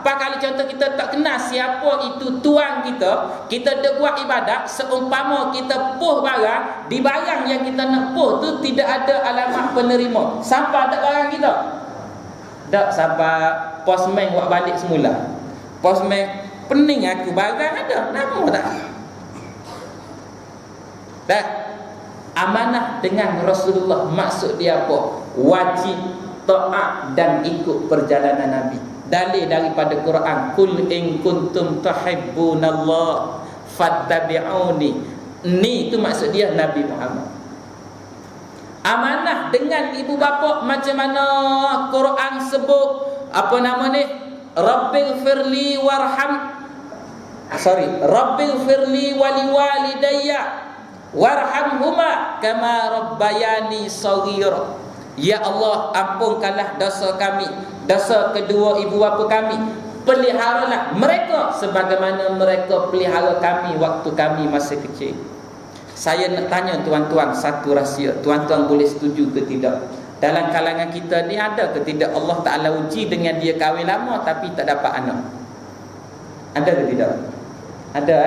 Apa kalau contoh kita tak kenal siapa itu tuan kita, kita dak buat ibadat, seumpama kita puh barang, di barang yang kita nak puh tu tidak ada alamat penerima. Sampai tak barang kita? Tak, sampai postman buat balik semula. Postman pening aku barang ada, nama tak? Dah. Amanah dengan Rasulullah maksud dia apa? Wajib taat dan ikut perjalanan Nabi. Dalil daripada Quran, kul in kuntum tuhibbunallah fattabi'uni. Ni itu maksud dia Nabi Muhammad. Amanah dengan ibu bapa, macam mana Quran sebut apa nama ni? Rabbil firli warham. Rabbil firli waliwalidayya warhamhuma kama rabbayani shaghira. Ya Allah, ampunkanlah dosa kami, dosa kedua ibu bapa kami. Peliharalah mereka sebagaimana mereka pelihara kami waktu kami masih kecil. Saya nak tanya tuan-tuan satu rahsia. Tuan-tuan boleh setuju ke tidak? Dalam kalangan kita ni ada ke tidak Allah Ta'ala uji dengan dia kahwin lama tapi tak dapat anak? Ada ke tidak? Ada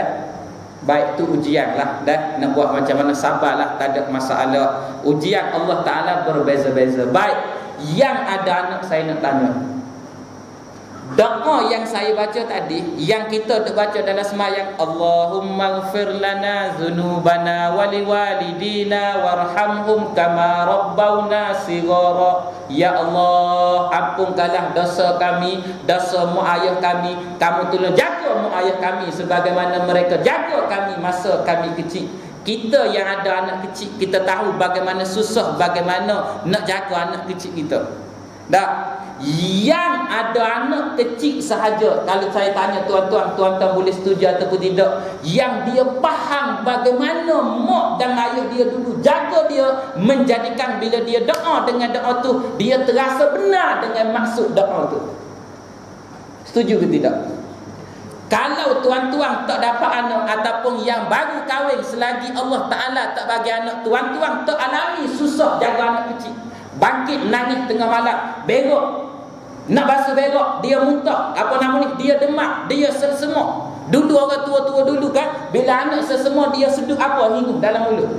Baik, tu ujian lah. Dan nak buat macam mana, sabarlah, tak ada masalah. Ujian Allah Ta'ala berbeza-beza. Baik, yang ada anak saya nak tanya, doa yang saya baca tadi, yang kita baca dalam sembahyang, Allahumma ighfir lana dzunubana wa liwalidina warhamhum kama rabbawna shighara. Ya Allah, ampunkanlah dosa kami, dosa mak ayah kami. Kamu tolong jaga mak ayah kami sebagaimana mereka jaga kami masa kami kecil. Kita yang ada anak kecil, kita tahu bagaimana susah, bagaimana nak jaga anak kecil kita. Dah, yang ada anak kecil sahaja, kalau saya tanya tuan-tuan, tuan-tuan boleh setuju ataupun tidak, yang dia faham bagaimana mak dan ayah dia dulu jaga dia, menjadikan bila dia doa dengan doa tu, dia terasa benar dengan maksud doa tu. Setuju ke tidak? Kalau tuan-tuan tak dapat anak ataupun yang baru kahwin, selagi Allah Ta'ala tak bagi anak, tuan-tuan tak alami susah jaga anak kecil. Bangkit nangis tengah malam, berok, nak basuh berok, dia muntah, apa nama ni, dia demak, dia sesemua. Dulu orang tua-tua dulu kan, bila anak sesemua dia sedut apa hingung dalam mulut.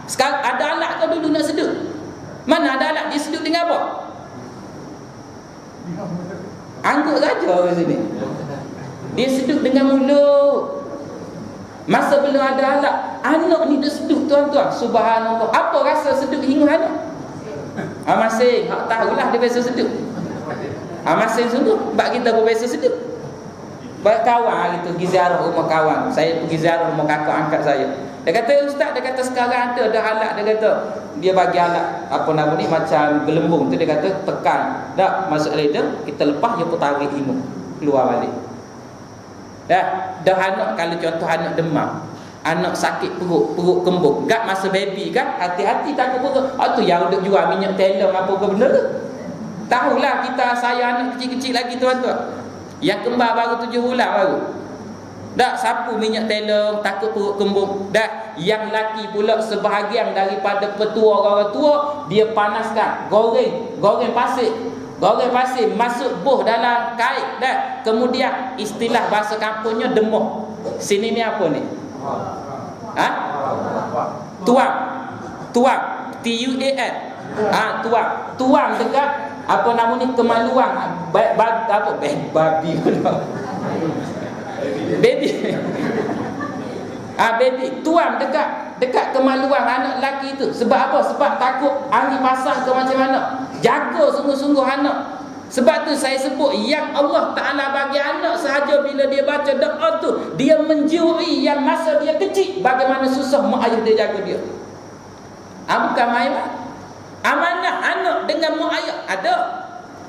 Sekarang ada alat kau dulu nak sedut? Mana ada alat, dia sedut dengan apa? Anggut saja orang sini. Dia sedut dengan mulut. Masa belum ada alat, anak ni dia sedut tuan-tuan. Subhanallah. Apa rasa sedut hingung anak? Masing, hak tahulah dia biasa sedut. Masing sungguh, bak kita pun biasa sedut. Bak kawan gitu, pergi ziarah rumah kawan. Saya pergi ziarah rumah kakak angkat saya. Dia kata, ustaz, dia kata sekarang ada alat, dia kata. Dia bagi alat, apa nama ni, macam gelembung tu, dia kata tekan. Tak, masuk leader, kita lepas, dia pun tarik hingung. Keluar balik. Dah anak, kalau contoh anak demam, anak sakit perut kembung, gak masa baby kan, hati-hati takut perut. Tu yang duk jual minyak telur apa ke benda tu. Tahulah kita, saya anak kecil-kecil lagi tuan-tuan, yang kembar baru 7 bulan baru. Dak sapu minyak telur, takut perut kembung. Dah yang laki pula sebahagian daripada petua orang tua, dia panaskan, goreng pasir. Goreng pasir masuk buh dalam kait dah. Kemudian istilah bahasa kampungnya demuh. Sini ni apa ni? Tuang. T-U-A-N. Tuang dekat apa nama ni, kemaluan babi baby. Baby tuang dekat kemaluan anak lelaki tu. Sebab apa? Sebab takut angin pasang ke macam mana. Jaga sungguh-sungguh anak. Sebab tu saya sebut, yang Allah Ta'ala bagi anak sahaja bila dia baca doa tu, dia menjiwai yang masa dia kecil bagaimana susah mak ayah dia jaga dia. Bukan main. Amanah anak dengan mak ayah ada.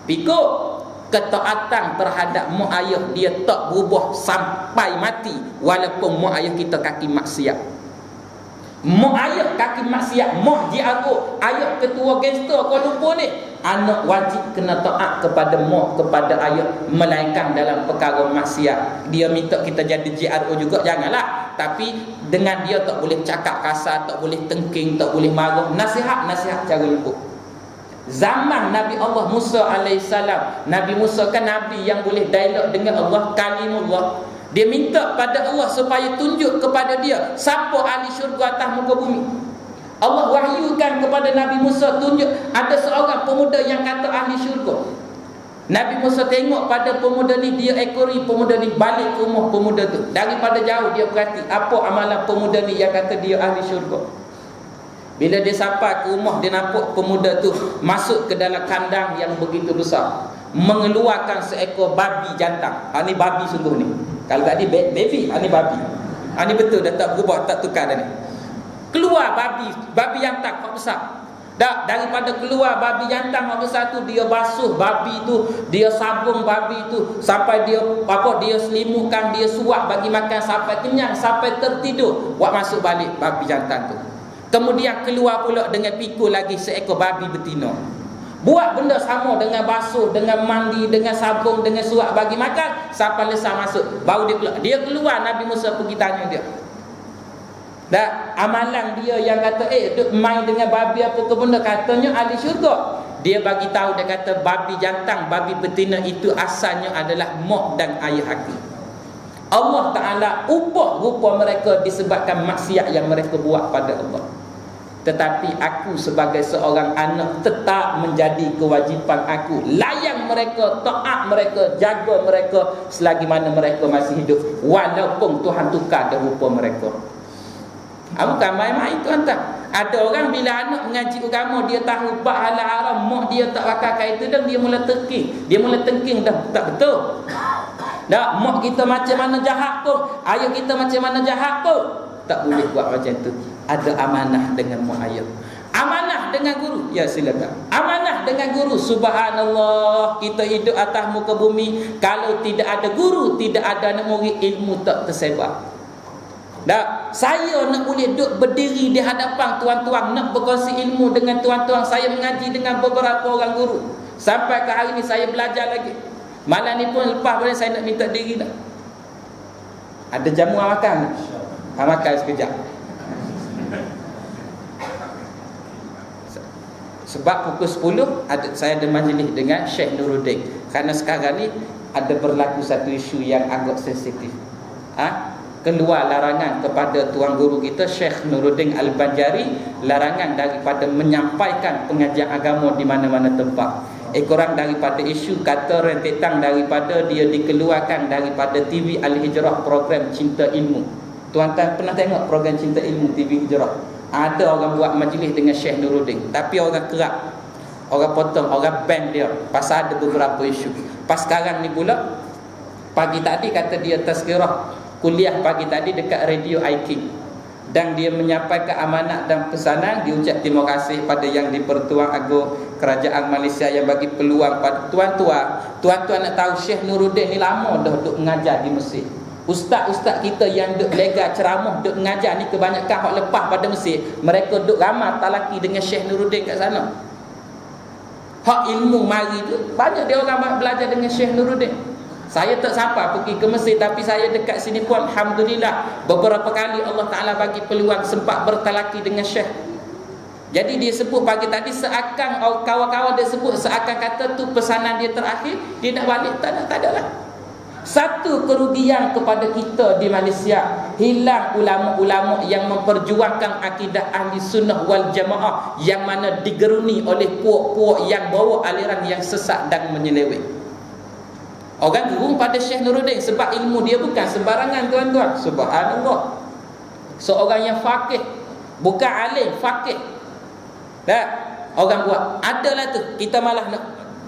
Pikuk ketaatan terhadap mak ayah, dia tak berubah sampai mati, walaupun mak ayah kita kaki maksiat. Mak ayah kaki maksiat, mak jiago, ayah ketua gangster kau lupa ni, anak wajib kena taat kepada mak, kepada ayah, melainkan dalam perkara maksiat. Dia minta kita jadi JRO juga, janganlah. Tapi dengan dia tak boleh cakap kasar, tak boleh tengking, tak boleh marah. Nasihat cara lembut. Zaman Nabi Allah Musa alaihissalam, Nabi Musa kan Nabi yang boleh dialog dengan Allah, kalimullah. Dia minta pada Allah supaya tunjuk kepada dia siapa ahli syurga atas muka bumi. Allah wahyukan kepada Nabi Musa, tunjuk ada seorang pemuda yang kata ahli syurga. Nabi Musa tengok pada pemuda ni, dia ekori pemuda ni, balik ke rumah pemuda tu. Daripada jauh dia perhati apa amalan pemuda ni yang kata dia ahli syurga. Bila dia sampai ke rumah, dia nampak pemuda tu masuk ke dalam kandang yang begitu besar, mengeluarkan seekor babi jantan. Ni babi sungguh ni. Kalau tadi baby, ni babi. Ni betul, dah tak berubah, tak tukar dah ni. Keluar babi jantan yang besar. Dah, daripada keluar babi jantan yang besar tu, dia basuh babi tu, dia sabung babi tu sampai dia dia selimutkan, dia suap bagi makan sampai kenyang, sampai tertidur. Buat masuk balik babi jantan tu. Kemudian keluar pula dengan pikul lagi seekor babi betina. Buat benda sama dengan basuh, dengan mandi, dengan sabung, dengan suap bagi makan sampai lesah masuk. Baru dia keluar. Dia keluar, Nabi Musa pergi tanya dia. Dah, amalan dia yang kata duk main dengan babi apa ke benda, katanya ahli syurga. Dia bagi tahu, dia kata babi jantan, babi betina itu asalnya adalah mak dan ayah aku. Allah Ta'ala ubah rupa mereka disebabkan maksiat yang mereka buat pada Allah. Tetapi aku sebagai seorang anak tetap menjadi kewajipan aku layan mereka, taat mereka, jaga mereka selagi mana mereka masih hidup, walaupun Tuhan tukar dah rupa mereka. Bukan main-main tuan-tuan. Ada orang bila anak mengaji agama, dia tahu bab halal haram, mak dia tak pakai itu, dan dia mula terking. Dia mula tengking dah tak betul. Dah, mak kita macam mana jahat pun, ayah kita macam mana jahat pun, tak boleh buat macam tu. Ada amanah dengan mak ayah, amanah dengan guru. Ya silakan. Amanah dengan guru. Subhanallah, kita hidup atas muka bumi, kalau tidak ada guru, tidak ada anak murid, ilmu tak tersebar. Dah, saya nak boleh duduk berdiri di hadapan tuan-tuan, nak berkongsi ilmu dengan tuan-tuan. Saya mengaji dengan beberapa orang guru. Sampai ke hari ni saya belajar lagi. Malam ni pun lepas boleh saya nak minta diri dah. Ada jamu makan? Makan sekejap. Sebab pukul 10 saya ada majlis dengan Syekh Nuruddin. Kerana sekarang ni ada berlaku satu isu yang agak sensitif. Keluar larangan kepada tuan guru kita Syekh Nuruddin Al-Banjari, larangan daripada menyampaikan pengajian agama di mana-mana tempat. Korang daripada isu kata rentetan daripada dia dikeluarkan daripada TV Al-Hijrah, program Cinta Ilmu. Tuan-tuan pernah tengok program Cinta Ilmu TV Hijrah? Ada orang buat majlis dengan Syekh Nuruddin, tapi orang kerap, orang potong, orang ban dia pasal ada beberapa isu. Pas sekarang ni pula, pagi tadi kata dia tazkirah kuliah pagi tadi dekat Radio IK, dan dia menyampaikan amanat dan pesanan. Dia ucap terima kasih pada yang di-Pertuan Agong Kerajaan Malaysia yang bagi peluang pada tuan-tuan. Tuan-tuan nak tahu, Syekh Nuruddin ni lama dah duk mengajar di Mesir. Ustaz-ustaz kita yang duk lega ceramah, duk mengajar ni kebanyakan hak lepas pada Mesir, mereka duk ramai talaki dengan Syekh Nuruddin kat sana. Hak ilmu mari tu banyak dia orang belajar dengan Syekh Nuruddin. Saya tak sampai pergi ke Mesir, tapi saya dekat sini pun alhamdulillah beberapa kali Allah Ta'ala bagi peluang sempat bertalaki dengan Syekh. Jadi dia sebut pagi tadi seakan kawan-kawan dia sebut seakan kata tu pesanan dia terakhir, dia nak balik. Tak ada lah. Satu kerugian kepada kita di Malaysia, hilang ulama-ulama yang memperjuangkan akidah ahli sunnah wal jamaah, yang mana digeruni oleh puak-puak yang bawa aliran yang sesat dan menyeleweng. Orang gerung pada Syekh Nuruddin sebab ilmu dia bukan sembarangan tuan-tuan. Subhanallah. Seorang yang faqih, bukan alim, faqih. Dah, orang buat. Adalah tu, kita malah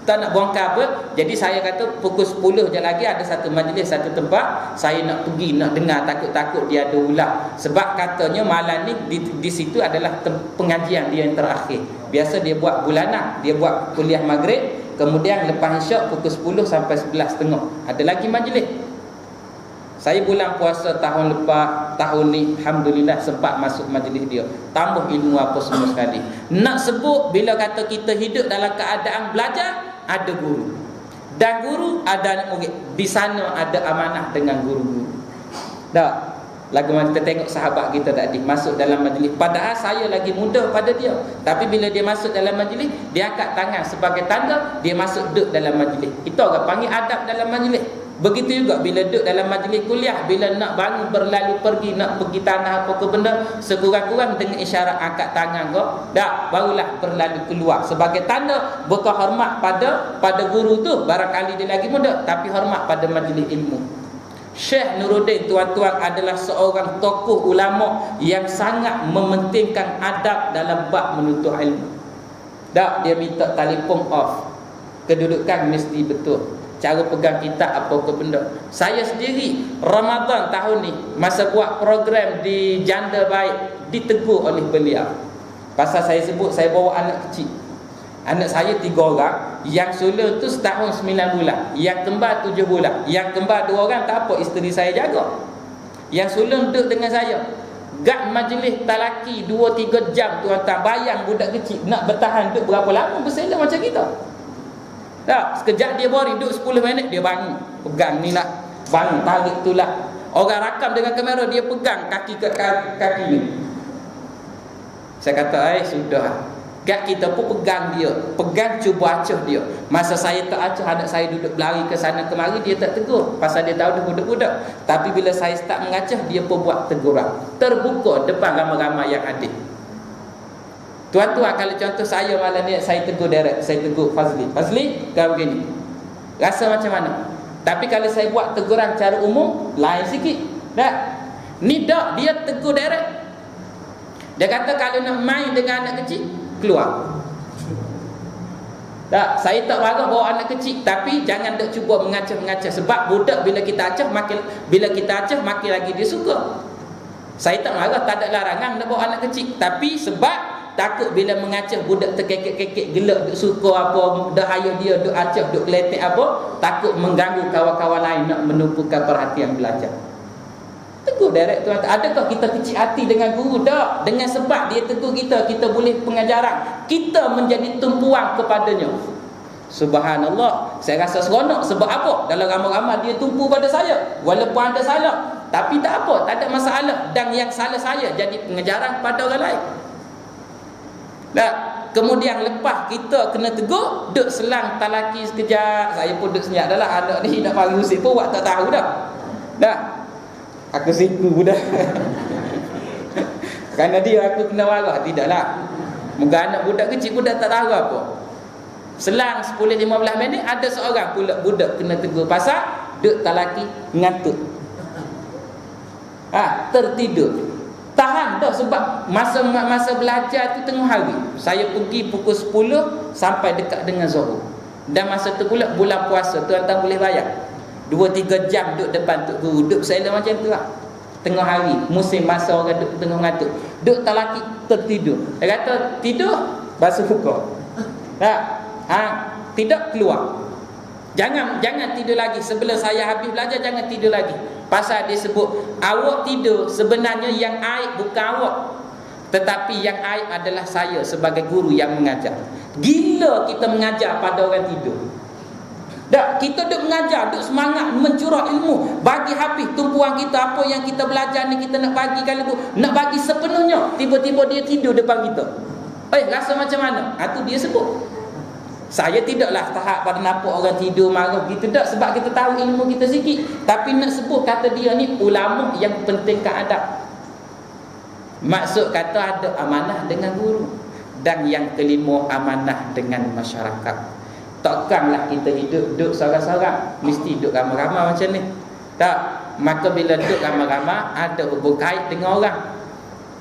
tak nak bongkar apa. Jadi saya kata pukul 10 je lagi ada satu majlis, satu tempat, saya nak pergi, nak dengar, takut-takut dia ada ulang. Sebab katanya malam ni di situ adalah pengajian dia yang terakhir. Biasa dia buat bulanan, dia buat kuliah maghrib, kemudian lepas isyak pukul 10 sampai 11.30 ada lagi majlis. Saya bulan puasa tahun lepas, tahun ni alhamdulillah sempat masuk majlis dia, tambah ilmu apa semua sekali. Nak sebut bila kata kita hidup dalam keadaan belajar, ada guru, dan guru ada anak murid. Di sana ada amanah dengan guru-guru. Dah, Lagu kita tengok sahabat kita tadi masuk dalam majlis, padahal saya lagi muda pada dia, tapi bila dia masuk dalam majlis, dia angkat tangan sebagai tanda dia masuk duduk dalam majlis. Itu orang panggil adab dalam majlis. Begitu juga bila duduk dalam majlis kuliah, bila nak bangun berlalu pergi, nak pergi tanah apa ke benda, sekurang-kurang dengan isyarat angkat tangan kau, dah barulah berlalu keluar sebagai tanda bukan hormat pada guru tu, barangkali dia lagi muda, tapi hormat pada majlis ilmu. Syekh Nuruddin, tuan-tuan, adalah seorang tokoh ulama yang sangat mementingkan adab dalam bab menuntut ilmu. Tak, dia minta telefon off, kedudukan mesti betul, cara pegang kitab apa ke benda. Saya sendiri Ramadan tahun ni masa buat program di Janda Baik ditegur oleh beliau. Pasal saya sebut saya bawa anak kecil. Anak saya 3 orang, yang sulung tu setahun 9 bulan, yang kembar 7 bulan, yang kembar 2 orang tak apa, isteri saya jaga. Yang sulung duduk dengan saya. Gak majlis talaki 2-3 jam, tuan-tuan. Bayang budak kecil nak bertahan duduk berapa lama bersela macam kita. Tak, sekejap dia boring, duduk 10 minit dia bangun, pegang ni lah, bangun, tarik tu lah. Orang rakam dengan kamera, dia pegang kaki ke kaki ni. Saya kata, sudah. Gak kita pun pegang dia, pegang cuba acuh dia. Masa saya tak acuh, anak saya duduk berlari ke sana kemari, dia tak tegur, pasal dia tahu dia budak-budak. Tapi bila saya start mengacuh, dia pun buat teguran terbuka depan ramai-ramai yang hadir. Tuan-tuan, kalau contoh saya malam ni, saya tegur direct, saya tegur Fazli kau begini, rasa macam mana? Tapi kalau saya buat teguran cara umum, lain sikit. Tak? Ni tak, dia tegur direct. Dia kata kalau nak main dengan anak kecil, keluar. Tak, saya tak marah bawa anak kecil, tapi jangan dok cuba mengacah-mengacah, sebab budak bila kita acah makin lagi dia suka. Saya tak marah, tak ada larangan nak bawa anak kecil, tapi sebab takut bila mengacah budak terkekek-kekek gelak duk suka apa, dah hayah dia duk acah duk keletek apa, takut mengganggu kawan-kawan lain nak menumpukan perhatian belajar. Tegur direct, tuan. Adakah kita kecil hati dengan guru? Tak. Dengan sebab dia tegur kita, kita boleh pengajaran, kita menjadi tumpuan kepadanya. Subhanallah, saya rasa seronok. Sebab apa? Dalam ramai-ramai dia tumpu pada saya, walaupun ada salah, tapi tak apa, tak ada masalah. Dan yang salah saya jadi pengajaran pada orang lain. Tak. Kemudian lepas kita kena tegur, duk selang talaki sekejap. Saya pun duk senyap dah lah, anak ni nak mari usik pun buat tak tahu dah. Dah, aku siku budak. Kerana dia aku kena marah, tidaklah. Moga anak budak kecil budak tak tahu apa. Selang 10-15 minit ada seorang pula budak kena tegur pasal duk talaki ngantuk. Tertidur. Tahan dah, sebab masa belajar tu tengah hari. Saya pergi pukul 10 sampai dekat dengan Zuhur. Dan masa tu pula bulan puasa, tuan-tuan boleh bayar. 2-3 jam duduk depan tok guru, duduk saya macam tu lah. Tengah hari, musim masa orang duduk tengah ngantuk, duduk talaki tertidur. Dia kata tidur, basuh muka. Tak? Tidak, keluar. Jangan tidur lagi. Sebelum saya habis belajar, jangan tidur lagi. Pasal dia sebut awak tidur, sebenarnya yang aib bukan awak, tetapi yang aib adalah saya sebagai guru yang mengajar. Gila kita mengajar pada orang tidur. Tak, kita duk mengajar, duk semangat mencurah ilmu, bagi habis tumpuan kita, apa yang kita belajar ni kita nak bagi, kalau nak bagi sepenuhnya, tiba-tiba dia tidur depan kita. Rasa macam mana? Itu dia sebut. Saya tidaklah tahap pada nampak orang tidur marah gitu, tak, sebab kita tahu ilmu kita sikit. Tapi nak sebut kata dia ni ulama yang pentingkan adab. Maksud kata ada amanah dengan guru. Dan yang kelima, amanah dengan masyarakat. Takkanlah kita duduk seorang-seorang, mesti duduk ramai-ramai macam ni. Tak, maka bila duduk ramai-ramai ada hubung kait dengan orang.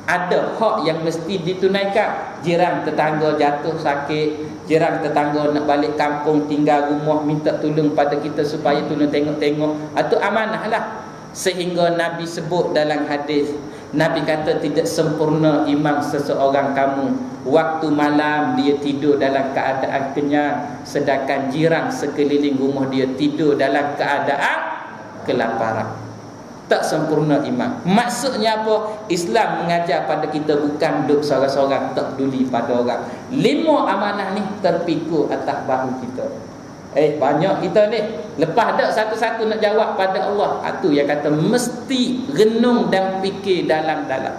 Ada hak yang mesti ditunaikan. Jiran tetangga jatuh sakit, jiran tetangga nak balik kampung tinggal rumah, minta tolong pada kita supaya tolong tengok-tengok. Itu amanah lah. Sehingga Nabi sebut dalam hadis, Nabi kata tidak sempurna iman seseorang kamu waktu malam dia tidur dalam keadaan kenyang, sedangkan jiran sekeliling rumah dia tidur dalam keadaan kelaparan. Tak sempurna iman. Maksudnya apa? Islam mengajar pada kita bukan duduk seorang-seorang, tak peduli pada orang. 5 amanah ni terpikul atas bahu kita. Banyak kita ni lepas dak satu-satu nak jawab pada Allah. Itu yang kata mesti renung dan fikir dalam-dalam.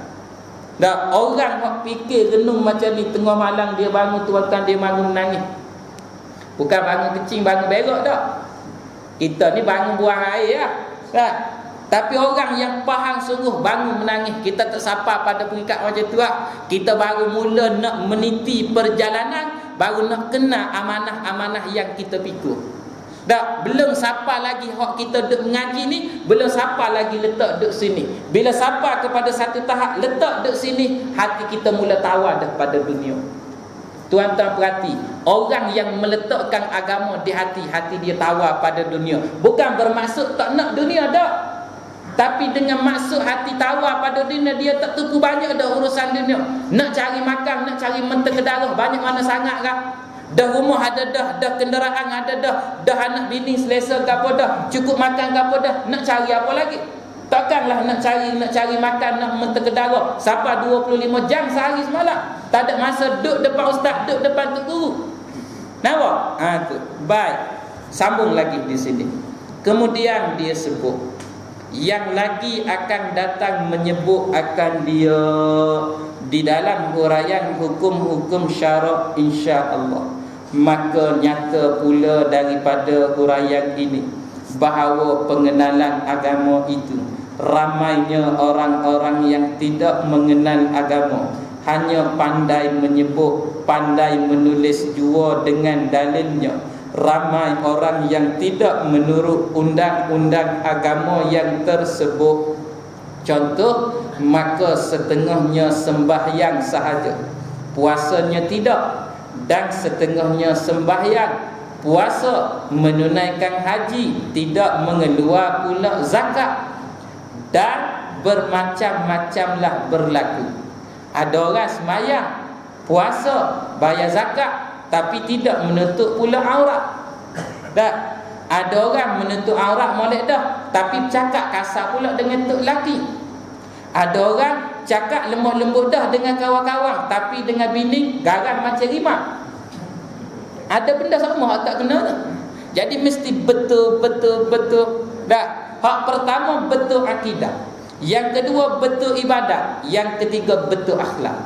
Dak orang hak fikir renung macam ni tengah malam dia bangun tuakan dia bangun menangis. Bukan bangun kecing, bangun berak dak. Kita ni bangun buang air lah. Tak. Tapi orang yang faham sungguh bangun menangis. Kita tak sapa pada peringkat macam tu lah. Kita baru mula nak meniti perjalanan, baru nak kena amanah-amanah yang kita pikul. Tak, belum sapa lagi hak kita duk mengaji ni, belum sapa lagi letak duk sini. Bila sapa kepada satu tahap letak duk sini, hati kita mula tawar dah pada dunia. Tuan-tuan perhati, orang yang meletakkan agama di hati, hati dia tawar pada dunia. Bukan bermaksud tak nak dunia dak. Tapi dengan maksud hati tawar pada dunia, dia tak tupu banyak dah urusan dunia. Nak cari makan, nak cari mentah ke darah, banyak mana sangat kah? Dah rumah ada dah kenderaan ada dah anak bini selesa ke apa dah, cukup makan ke apa dah, nak cari apa lagi? Takkanlah nak cari makan, nak mentah ke darah sampai 25 jam sehari semalam. Tak ada masa duduk depan ustaz, duduk depan tok guru. Nampak? Tu. Baik. Sambung lagi di sini. Kemudian dia sebut yang lagi akan datang menyebut akan dia di dalam huraian hukum-hukum syarak insya-Allah. Maka nyata pula daripada huraian ini bahawa pengenalan agama itu, ramainya orang-orang yang tidak mengenal agama, hanya pandai menyebut, pandai menulis jua dengan dalilnya. Ramai orang yang tidak menurut undang-undang agama yang tersebut. Contoh, maka setengahnya sembahyang sahaja, puasanya tidak, dan setengahnya sembahyang, puasa, menunaikan haji, tidak mengeluar pula zakat, dan bermacam-macamlah berlaku. Ada orang sembahyang, puasa, bayar zakat, tapi tidak menutup pula aurat. Dah. Ada orang menutup aurat molek dah, tapi cakap kasar pula dengan tok laki. Ada orang cakap lemah lembut dah dengan kawan-kawan, tapi dengan bini garam macam rimah. Ada benda sama tak kena dah. Jadi mesti betul. Dah. Hak pertama betul akidah, yang kedua betul ibadat, yang ketiga betul akhlak.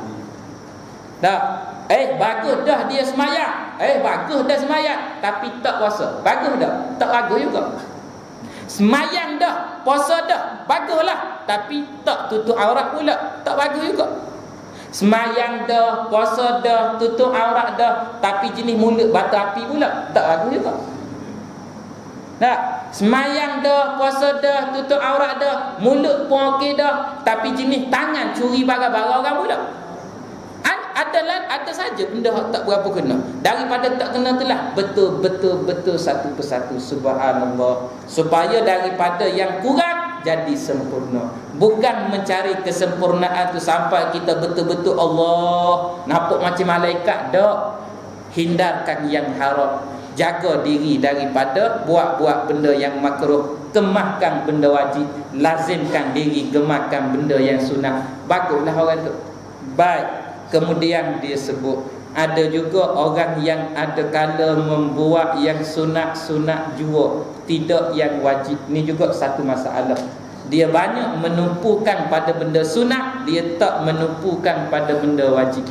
Dah. Bagus dah dia semayang. Bagus dah semayang, tapi tak puasa. Bagus dah, tak bagus juga. Semayang dah, puasa dah, baguslah, tapi tak tutup aurat pula, tak bagus juga. Semayang dah, puasa dah, tutup aurat dah, tapi jenis mulut batu api pula, tak bagus juga. Tak, semayang dah, puasa dah, tutup aurat dah, mulut pun okey dah, tapi jenis tangan curi barang-barang orang pula. Ada saja benda tak berapa kena. Daripada tak kena itulah betul satu persatu. Subhanallah. Supaya daripada yang kurang jadi sempurna. Bukan mencari kesempurnaan tu sampai kita betul-betul Allah nampak macam malaikat. Tak. Hindarkan yang haram. Jaga diri daripada buat-buat benda yang makruh. Kemahkan benda wajib. Lazimkan diri gemakan benda yang sunat. Baguslah orang tu. Baik. Kemudian dia sebut ada juga orang yang ada kala membuat yang sunat-sunat jua, tidak yang wajib. Ini juga satu masalah. Dia banyak menumpukan pada benda sunat, dia tak menumpukan pada benda wajib.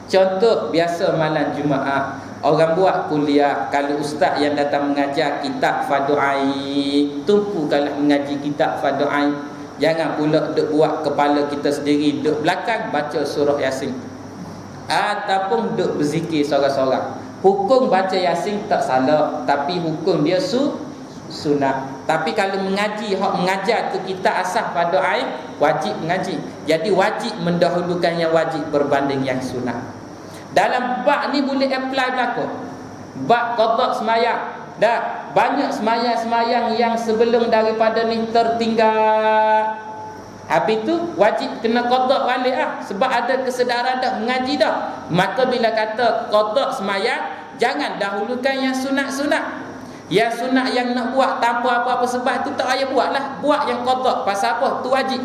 Contoh biasa malam Jumaat orang buat kuliah, kalau ustaz yang datang mengajar kitab Fardu Ain, tumpukanlah mengaji kitab Fardu Ain. Jangan pula duk buat kepala kita sendiri duk belakang baca surah Yasin, ataupun duk berzikir seorang-seorang. Hukum baca Yasin tak salah, tapi hukum dia sunat. Tapi kalau mengaji, hak mengajar tu kita asah pada air, wajib mengaji. Jadi wajib mendahulukan yang wajib berbanding yang sunat. Dalam bab ni boleh apply berlaku. Bab qada semayang. Dah banyak semayang-semayang yang sebelum daripada ni tertinggal. Habis tu wajib kena qada balik lah, sebab ada kesedaran dah mengaji dah. Maka bila kata qada semayang, jangan dahulukan yang sunat-sunat. Yang sunat yang nak buat tanpa apa-apa sebab tu tak payah buatlah. Buat yang qada. Pasal apa? Tu wajib.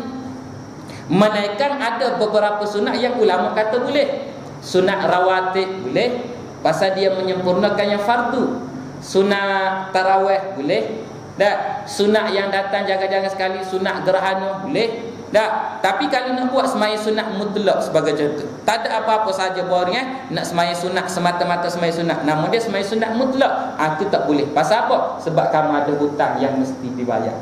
Melainkan ada beberapa sunat yang ulama kata boleh. Sunat rawatib boleh, pasal dia menyempurnakan yang fardu. sunat tarawih boleh. Tak, sunat yang datang jangan-jangan sekali, sunat gerhana boleh. Tak, tapi kalau nak buat sembahyang sunat mutlak sebagai contoh, tak ada apa-apa saja borang nak sembahyang sunat semata-mata sembahyang sunat, namun dia sembahyang sunat mutlak, itu tak boleh. Pasal apa? Sebab kamu ada hutang yang mesti dibayar.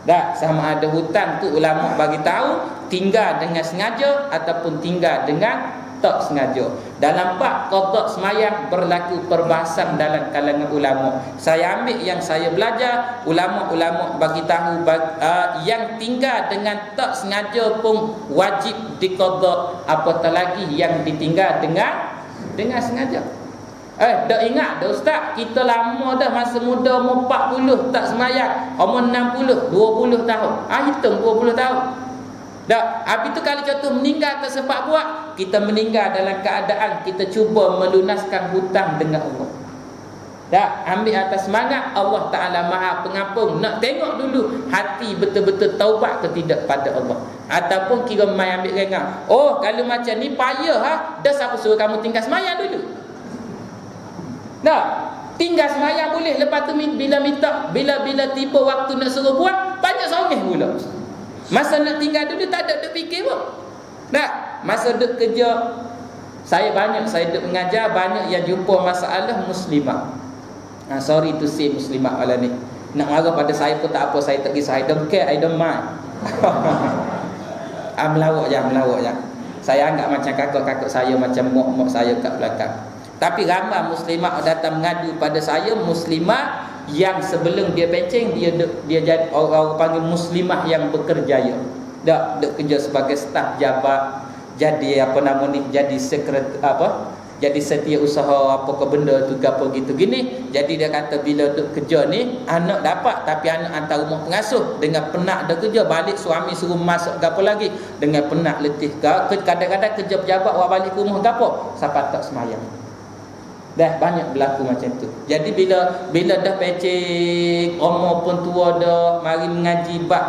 Tak, sama ada hutang tu ulama bagi tahu tinggal dengan sengaja ataupun tinggal dengan tak sengaja. Dalam bab qada semayang berlaku perbahasan dalam kalangan ulama. Saya ambil yang saya belajar, ulama-ulama bagi tahu yang tinggal dengan tak sengaja pun wajib diqada, apatah lagi yang ditinggal dengan sengaja. Dah ingat dah ustaz, kita lama dah masa muda umur 40 tak semayang, umur 60 20 tahun. Hitung 20 tahun. Dah, habis tu kalau contoh meninggal tak sempat buat, kita meninggal dalam keadaan kita cuba melunaskan hutang dengan Allah. Dah, ambil atas semangat Allah Ta'ala Maha Pengampun. Nak tengok dulu hati betul-betul taubat ke tidak pada Allah. Ataupun kira mai ambil rengah. Oh, kalau macam ni payah dah siapa suruh kamu tinggal semayang dulu? Dah, tinggal semayang boleh, lepas tu bila tiba waktu nak suruh buat, banyak songeh pula. Masa nak tinggal dulu tak ada fikir pun. Nah, masa duk kerja saya duk mengajar, banyak yang jumpa masalah muslimah. Sorry to say muslimah ala ni. Nak marah pada saya pun tak apa, saya tak kisah. I don't care, I don't mind. Melawak je. Saya anggap macam kakak-kakak saya, macam mak-mak saya kat belakang. Tapi ramai muslimah datang mengadu pada saya, muslimah yang sebelum dia penceng dia jadi orang panggil muslimah yang bekerja ya. Dak kerja sebagai staf jabat, jadi jadi jadi setiausaha apa ke benda tu apa gitu gini. Jadi dia kata bila duk kerja ni anak dapat, tapi anak hantar rumah pengasuh dengan penat dah kerja, balik suami suruh masak gapo lagi dengan penat letih. Kadang-kadang kerja pejabat awak balik ke rumah gapo siapa tak semayang. Dah banyak berlaku macam tu. Jadi bila dah pecek, umur pun tua dah, mari mengaji bab